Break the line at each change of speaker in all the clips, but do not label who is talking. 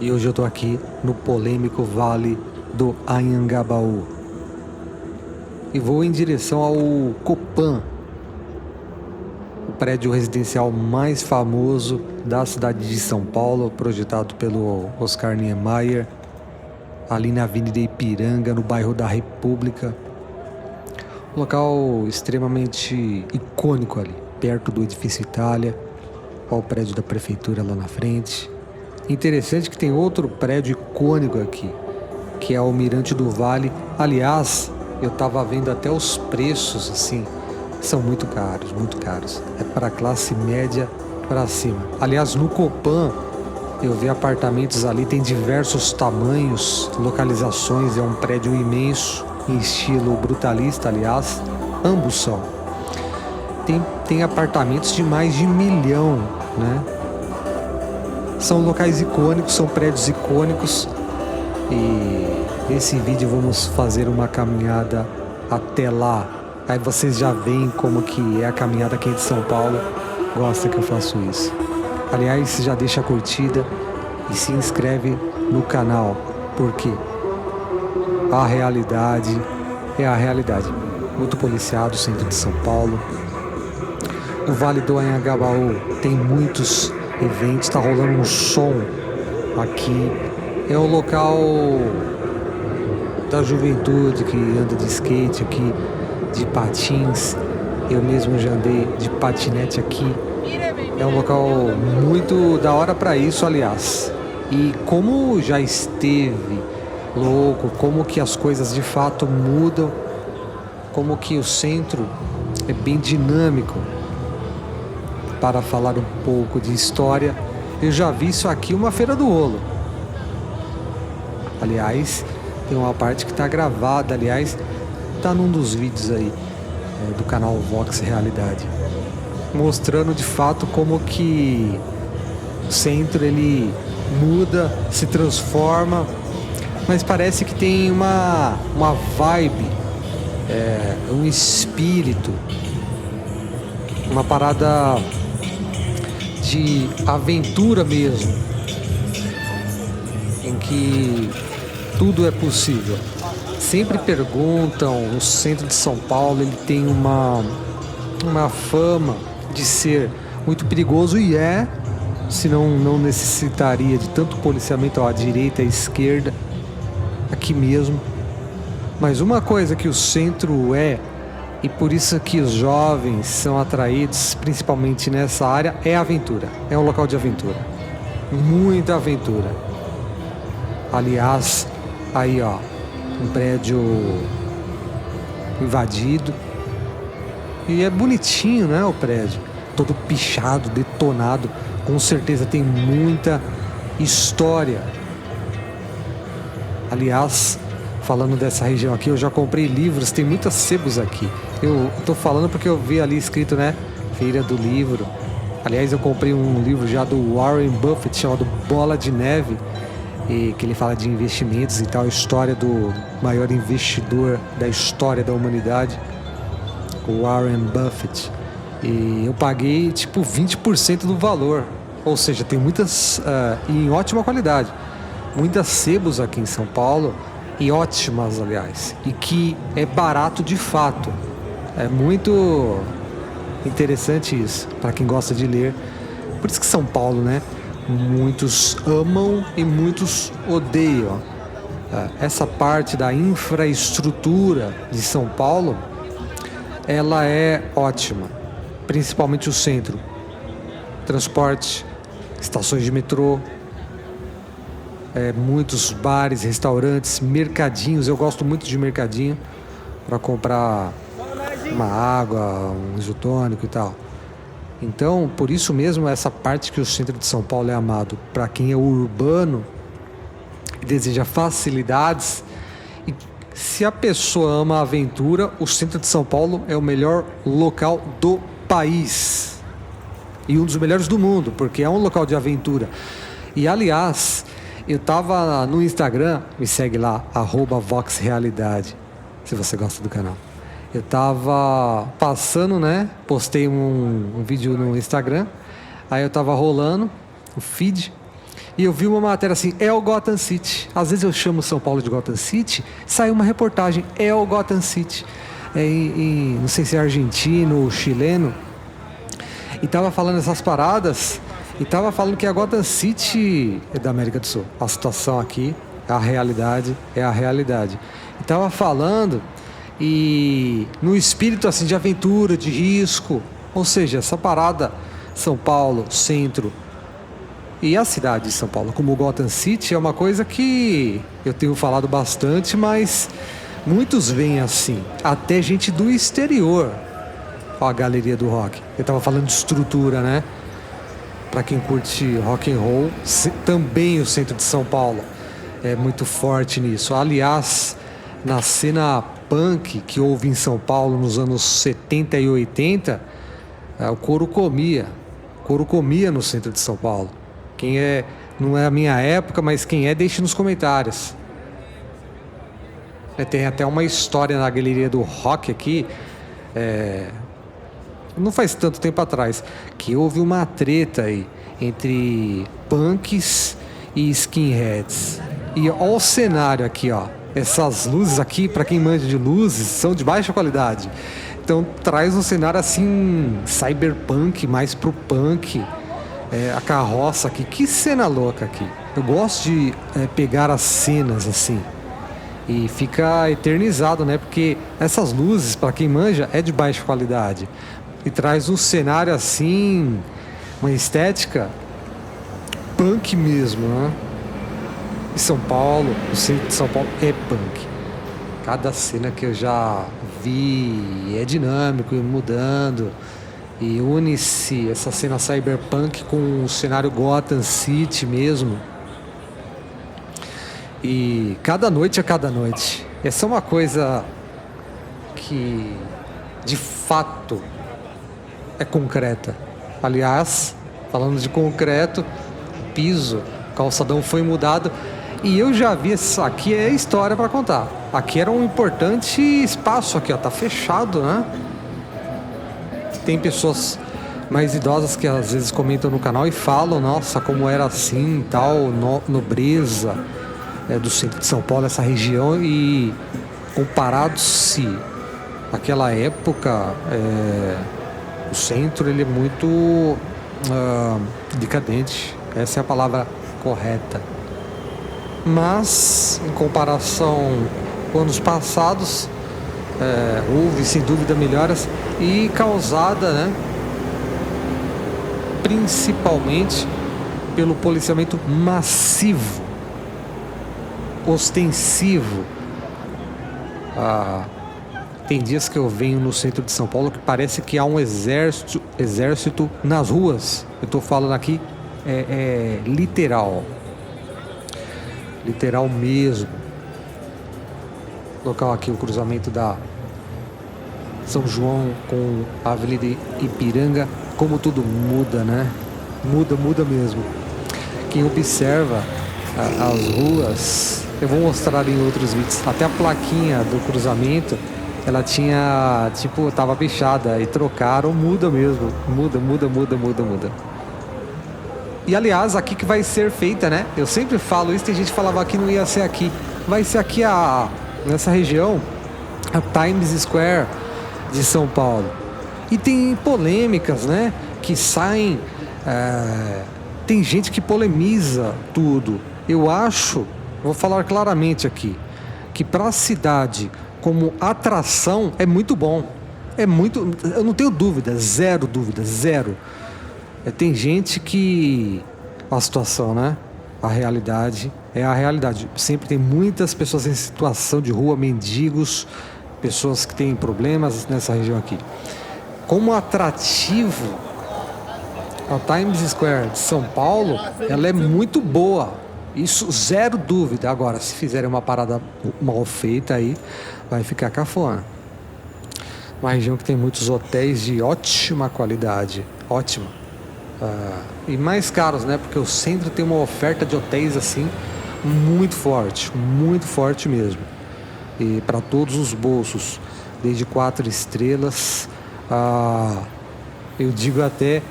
E hoje eu tô aqui no polêmico Vale do Anhangabaú. E vou em direção ao Copan, o prédio residencial mais famoso da cidade de São Paulo, projetado pelo Oscar Niemeyer, ali na Avenida Ipiranga, no bairro da República. Um local extremamente icônico ali, perto do edifício Itália. Olha o prédio da prefeitura lá na frente. Interessante que tem outro prédio icônico aqui, que é o Mirante do Vale. Aliás, eu tava vendo até os preços, assim, são muito caros, muito caros. É para classe média para cima. Aliás, no Copan, eu vi apartamentos ali, tem diversos tamanhos, localizações, é um prédio imenso, em estilo brutalista, aliás, ambos são. Tem apartamentos de mais de 1 milhão, né? São locais icônicos, são prédios icônicos. E nesse vídeo vamos fazer uma caminhada até lá. Aí vocês já veem como que é a caminhada aqui de São Paulo. Gosta que eu faço isso. Aliás, já deixa a curtida e se inscreve no canal, porque a realidade é a realidade. Muito policiado o centro de São Paulo. O Vale do Anhangabaú tem muitos eventos, está rolando um som aqui. É o local da juventude que anda de skate aqui, de patins. Eu mesmo já andei de patinete aqui. É um local muito da hora para isso, aliás. E como já esteve louco, como que as coisas de fato mudam, como que o centro é bem dinâmico. Para falar um pouco de história, eu já vi isso aqui, uma feira do rolo. Aliás, tem uma parte que está gravada, aliás, está num dos vídeos aí do canal Vox Realidade, mostrando de fato como que o centro ele muda, se transforma, mas parece que tem uma vibe, um espírito, uma parada de aventura mesmo, em que tudo é possível. Sempre perguntam, o centro de São Paulo ele tem uma fama de ser muito perigoso, e senão não necessitaria de tanto policiamento à direita e à esquerda, aqui mesmo. Mas uma coisa que o centro e por isso que os jovens são atraídos, principalmente nessa área, é a aventura. É um local de aventura. Muita aventura. Aliás, aí ó, um prédio invadido. E é bonitinho, né, o prédio. Todo pichado, detonado. Com certeza tem muita história. Aliás, falando dessa região aqui, eu já comprei livros, tem muitas sebos aqui. Eu tô falando porque eu vi ali escrito, né, Feira do Livro. Aliás, eu comprei um livro já do Warren Buffett chamado Bola de Neve, e que ele fala de investimentos e tal, a história do maior investidor da história da humanidade, o Warren Buffett. E eu paguei tipo 20% do valor, ou seja, tem muitas em ótima qualidade, muitas sebos aqui em São Paulo, e ótimas, aliás, e que é barato de fato. É muito interessante isso, para quem gosta de ler. Por isso que São Paulo, né, muitos amam e muitos odeiam. Essa parte da infraestrutura de São Paulo, ela é ótima, principalmente o centro. Transporte, estações de metrô, muitos bares, restaurantes, mercadinhos. Eu gosto muito de mercadinho para comprar uma água, um isotônico e tal. Então, por isso mesmo, essa parte que o centro de São Paulo é amado para quem é urbano e deseja facilidades. E se a pessoa ama a aventura, o centro de São Paulo é o melhor local do país e um dos melhores do mundo, porque é um local de aventura. E aliás, eu tava no Instagram, me segue lá, @VoxRealidade, se você gosta do canal. Eu tava passando, né? Postei um vídeo no Instagram. Aí eu tava rolando o feed E eu vi uma matéria assim, é o Gotham City. Às vezes eu chamo São Paulo de Gotham City, sai uma reportagem, é o Gotham City. Não sei se é argentino ou chileno. E tava falando essas paradas, e tava falando que a Gotham City é da América do Sul. A situação aqui, a realidade é a realidade. E tava falando, e no espírito assim de aventura, de risco. Ou seja, essa parada, São Paulo, centro, e a cidade de São Paulo, como Gotham City, é uma coisa que eu tenho falado bastante, mas muitos veem assim, até gente do exterior. Ó, a galeria do rock. Eu tava falando de estrutura, né? Pra quem curte rock and roll, também o centro de São Paulo é muito forte nisso. Aliás, na cena punk que houve em São Paulo nos anos 70 e 80, o couro comia. O couro comia no centro de São Paulo. Quem é, não é a minha época, mas quem é, deixe nos comentários. Tem até uma história na galeria do rock aqui, não faz tanto tempo atrás, que houve uma treta aí entre punks e skinheads. E olha o cenário aqui, ó. Essas luzes aqui, para quem manja de luzes, são de baixa qualidade. Então traz um cenário assim, cyberpunk, mais pro punk. A carroça aqui, que cena louca aqui. Eu gosto de pegar as cenas assim e fica eternizado, né? Porque essas luzes, para quem manja, é de baixa qualidade e traz um cenário assim, uma estética punk mesmo, né? E São Paulo, o centro de São Paulo é punk. Cada cena que eu já vi é dinâmico e mudando. E une-se essa cena cyberpunk com o cenário Gotham City mesmo. E cada noite é cada noite. Essa é uma coisa que, de fato, é concreta. Aliás, falando de concreto, piso, o calçadão foi mudado. E eu já vi isso aqui, é história para contar. Aqui era um importante espaço aqui, ó, tá fechado, né? Tem pessoas mais idosas que às vezes comentam no canal e falam, nossa, como era assim, tal, nobreza do centro de São Paulo, essa região, e comparado-se àquela época, o centro ele é muito decadente, essa é a palavra correta. Mas, em comparação com anos passados, houve sem dúvida melhoras e causada, né, principalmente pelo policiamento massivo, ostensivo. Tem dias que eu venho no centro de São Paulo que parece que há um exército nas ruas. Eu estou falando aqui literal mesmo. Local aqui, o cruzamento da São João com a Avenida Ipiranga, como tudo muda, né? Muda mesmo. Quem observa as ruas, eu vou mostrar em outros vídeos, até a plaquinha do cruzamento, ela tinha, tipo, tava pichada e trocaram, muda mesmo, muda. E aliás, aqui que vai ser feita, né? Eu sempre falo isso, tem gente que falava que não ia ser aqui. Vai ser aqui nessa região, a Times Square de São Paulo. E tem polêmicas, né? Que saem. Tem gente que polemiza tudo. Eu acho, vou falar claramente aqui, que para a cidade como atração é muito bom. Eu não tenho dúvida, zero dúvida, zero. Tem gente que... A situação, né? A realidade é a realidade. Sempre tem muitas pessoas em situação de rua, mendigos, pessoas que têm problemas nessa região aqui. Como atrativo, a Times Square de São Paulo, ela é muito boa. Isso, zero dúvida. Agora, se fizerem uma parada mal feita aí, vai ficar cafona. Uma região que tem muitos hotéis de ótima qualidade. Ótima. E mais caros, né? Porque o centro tem uma oferta de hotéis assim muito forte mesmo. E para todos os bolsos, desde 4 estrelas a Eu digo até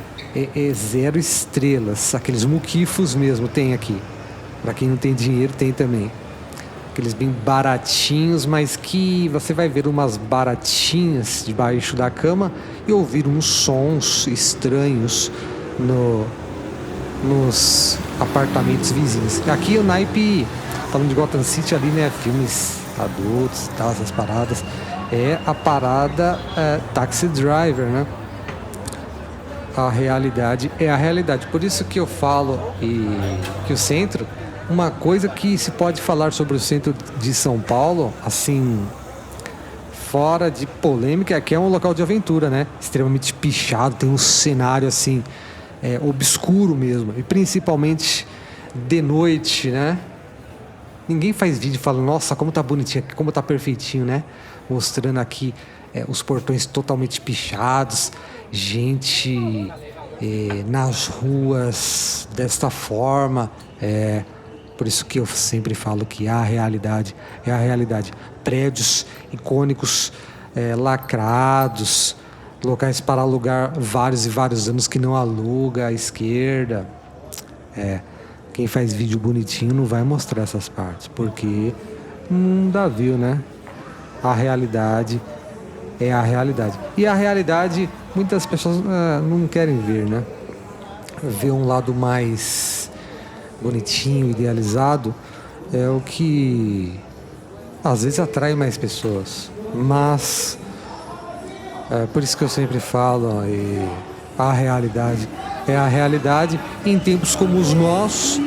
0 estrelas. Aqueles muquifos mesmo tem aqui. Para quem não tem dinheiro, tem também. Aqueles bem baratinhos, mas que você vai ver umas baratinhas debaixo da cama e ouvir uns sons estranhos nos apartamentos vizinhos. Aqui o naipe, falando de Gotham City ali, né? Filmes adultos e tal, essas paradas. É a parada Taxi Driver, né? A realidade é a realidade. Por isso que eu falo que o centro, uma coisa que se pode falar sobre o centro de São Paulo, assim, fora de polêmica, é que é um local de aventura, né? Extremamente pichado, tem um cenário assim, obscuro mesmo, e principalmente de noite, né? Ninguém faz vídeo falando, nossa, como tá bonitinho, como tá perfeitinho, né? Mostrando aqui os portões totalmente pichados, gente nas ruas desta forma. Por isso que eu sempre falo que a realidade é a realidade. Prédios icônicos, lacrados, locais para alugar vários e vários anos que não aluga à esquerda. Quem faz vídeo bonitinho não vai mostrar essas partes, porque não dá view, né? A realidade é a realidade. E a realidade, muitas pessoas não querem ver, né? Ver um lado mais bonitinho, idealizado, é o que às vezes atrai mais pessoas. Mas por isso que eu sempre falo, a realidade é a realidade. Em tempos como os nossos,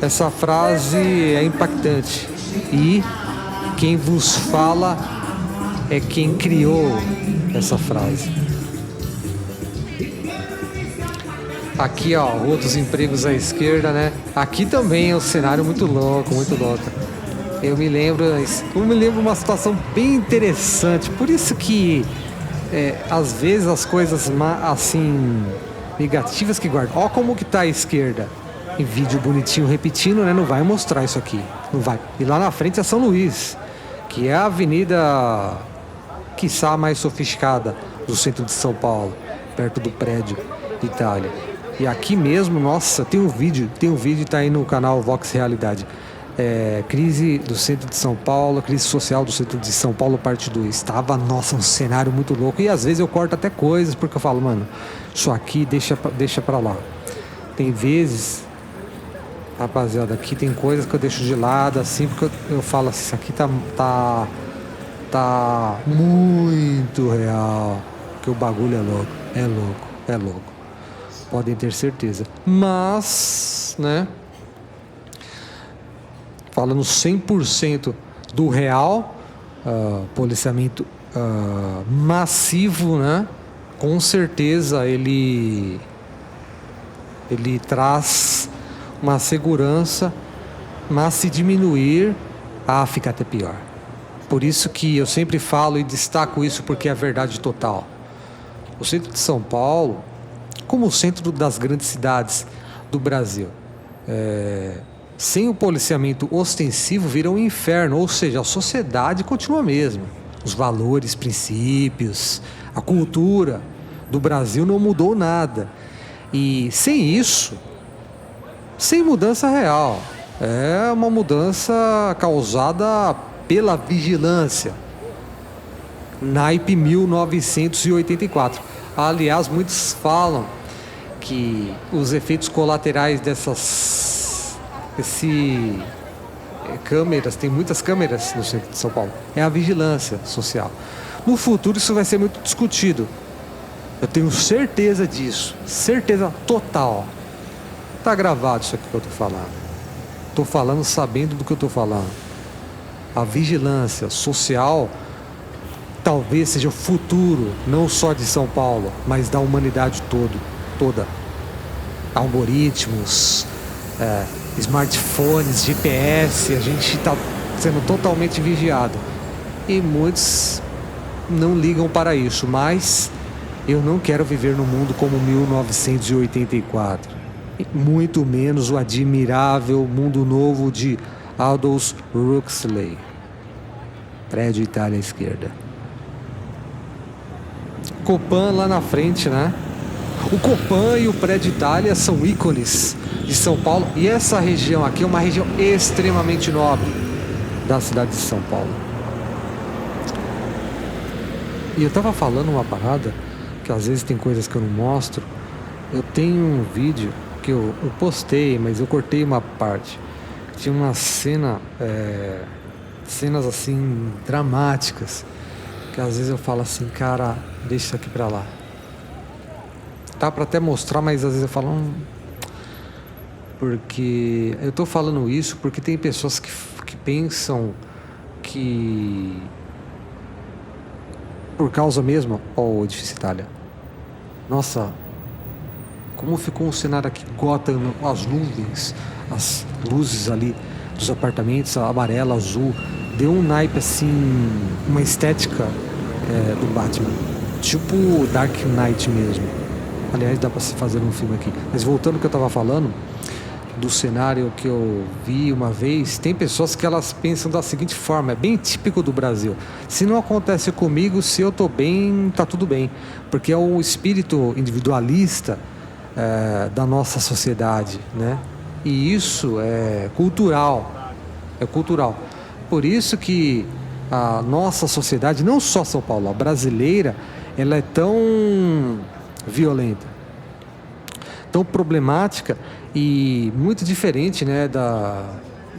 essa frase é impactante. E quem vos fala é quem criou essa frase. Aqui, ó, Rua dos Empregos à esquerda, né? Aqui também é um cenário muito louco, muito louco. Eu me lembro uma situação bem interessante. Por isso que às vezes as coisas assim negativas que guardam. Ó como que tá a esquerda. Em vídeo bonitinho repetindo, né? Não vai mostrar isso aqui. Não vai. E lá na frente é São Luís, que é a avenida quiçá mais sofisticada do centro de São Paulo, perto do prédio Itália. E aqui mesmo, nossa, tem um vídeo tá aí no canal Vox Realidade. Crise do centro de São Paulo, crise social do centro de São Paulo, parte 2. Tava, nossa, um cenário muito louco. E às vezes eu corto até coisas, porque eu falo, mano, isso aqui deixa pra lá. Tem vezes, rapaziada, aqui tem coisas que eu deixo de lado, assim, porque eu falo assim, isso aqui tá muito real. Que o bagulho é louco. Podem ter certeza. Mas, né? Falando 100% do real, policiamento massivo, né? Com certeza ele traz uma segurança, mas se diminuir, fica até pior. Por isso que eu sempre falo e destaco isso, porque é a verdade total. O centro de São Paulo, como o centro das grandes cidades do Brasil, sem o policiamento ostensivo vira um inferno, ou seja, a sociedade continua a mesma. Os valores, princípios, a cultura do Brasil não mudou nada. E sem isso, sem mudança real, é uma mudança causada pela vigilância. Naipe 1984. Aliás, muitos falam que os efeitos colaterais câmeras, tem muitas câmeras no centro de São Paulo, é a vigilância social. No futuro isso vai ser muito discutido. Eu tenho certeza disso, certeza total. Tá gravado isso aqui que eu tô falando. Tô falando sabendo do que eu tô falando. A vigilância social talvez seja o futuro, não só de São Paulo, mas da humanidade toda. Algoritmos, smartphones, GPS, a gente está sendo totalmente vigiado. E muitos não ligam para isso, mas eu não quero viver no mundo como 1984. Muito menos o admirável mundo novo de Aldous Huxley. Prédio Itália à esquerda. Copan lá na frente, né? O Copan e o Prédio Itália são ícones de São Paulo. E essa região aqui é uma região extremamente nobre da cidade de São Paulo. E eu tava falando uma parada, que às vezes tem coisas que eu não mostro. Eu tenho um vídeo que eu postei, mas eu cortei uma parte. Tinha uma cenas assim, dramáticas, que às vezes eu falo assim, cara, deixa isso aqui pra lá. Tá pra até mostrar, mas às vezes eu falo... Porque eu tô falando isso porque tem pessoas que pensam que... Por causa mesmo... Ó, o edifício Itália. Nossa, como ficou um cenário aqui, Gotham, as nuvens, as luzes ali dos apartamentos, amarela, azul, deu um naipe assim, uma estética do Batman, tipo Dark Knight mesmo. Aliás, dá pra se fazer um filme aqui. Mas voltando ao que eu tava falando, do cenário que eu vi uma vez, tem pessoas que elas pensam da seguinte forma, é bem típico do Brasil: se não acontece comigo, se eu tô bem, tá tudo bem, porque é o espírito individualista da nossa sociedade, né? E isso é cultural, por isso que a nossa sociedade, não só São Paulo, a brasileira, ela é tão violenta, tão problemática e muito diferente, né,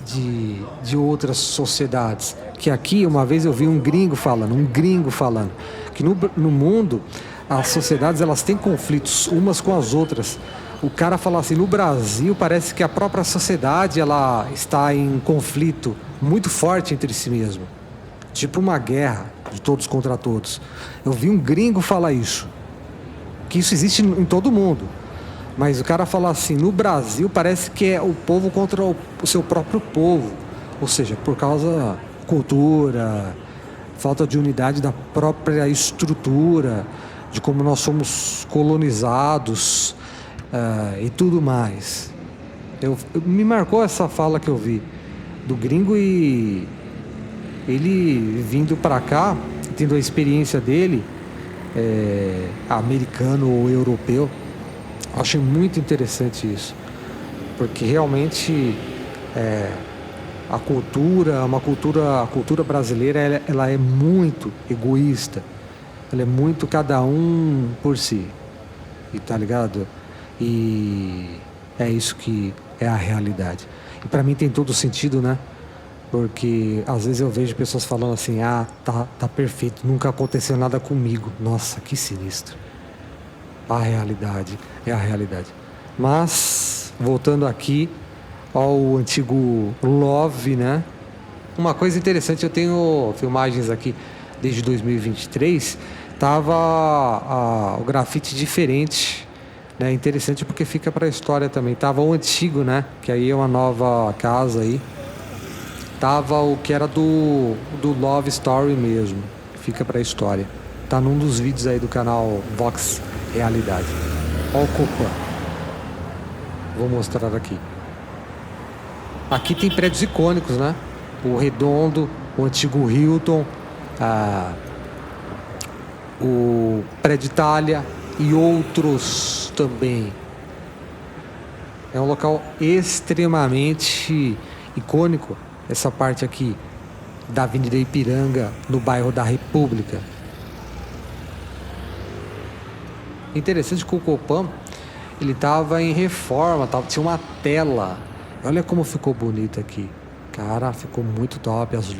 de outras sociedades. Que aqui, uma vez eu vi um gringo falando que no mundo as sociedades elas têm conflitos umas com as outras. O cara fala assim, no Brasil parece que a própria sociedade ela está em conflito muito forte entre si mesmo, tipo uma guerra de todos contra todos. Eu vi um gringo falar isso, que isso existe em todo mundo. Mas o cara fala assim, no Brasil parece que é o povo contra o seu próprio povo. Ou seja, por causa da cultura, falta de unidade da própria estrutura, de como nós somos colonizados e tudo mais. Me marcou essa fala que eu vi do gringo, e ele vindo para cá, tendo a experiência dele, americano ou europeu. Achei muito interessante isso, porque realmente a cultura brasileira ela é muito egoísta, ela é muito cada um por si, e tá ligado? E é isso que é a realidade. E para mim tem todo sentido, né? Porque às vezes eu vejo pessoas falando assim, tá perfeito, nunca aconteceu nada comigo. Nossa, que sinistro. A realidade é a realidade. Mas, voltando aqui ao antigo Love, né? Uma coisa interessante, eu tenho filmagens aqui desde 2023. Tava o grafite diferente, né? Interessante porque fica pra história também. Tava o antigo, né? Que aí é uma nova casa aí. Tava o que era do Love Story mesmo. Fica pra história. Tá num dos vídeos aí do canal Vox Realidade. Olha o Copan. Vou mostrar aqui. Aqui tem prédios icônicos, né? O Redondo, o antigo Hilton, o Prédio Itália e outros também. É um local extremamente icônico, essa parte aqui da Avenida Ipiranga, no bairro da República. Interessante que o Copan, ele tava em reforma, tinha uma tela. Olha como ficou bonito aqui. Cara, ficou muito top. As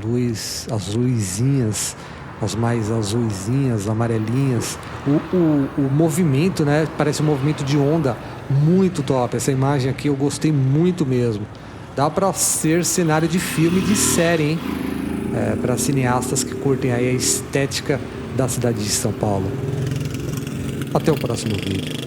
luzinhas, as mais azuisinhas, amarelinhas. O movimento, né? Parece um movimento de onda. Muito top. Essa imagem aqui eu gostei muito mesmo. Dá pra ser cenário de filme, de série, hein? Para cineastas que curtem aí a estética da cidade de São Paulo. Até o próximo vídeo.